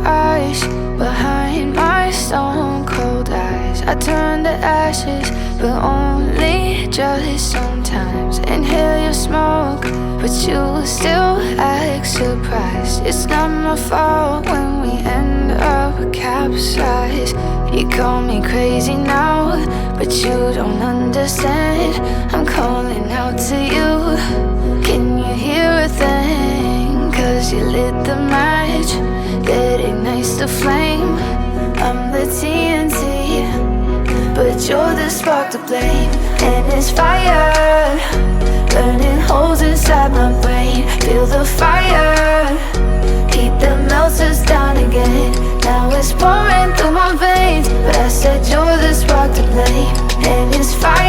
eyes behind my stone cold eyes. I turn to ashes, but only just sometimes. Inhale your smoke, but you still act surprised. It's not my fault when we end up capsized. You call me crazy now, but you don't understand. I'm calling out to you. Can you hear a thing? 'Cause you lit the match that ignites the flame. I'm the TNT, but you're the spark to blame. And it's fire, burning holes inside my brain. Feel the fire, heat that melts us down again. Now it's pouring through my veins, but I said you're the spark to blame. And it's fire.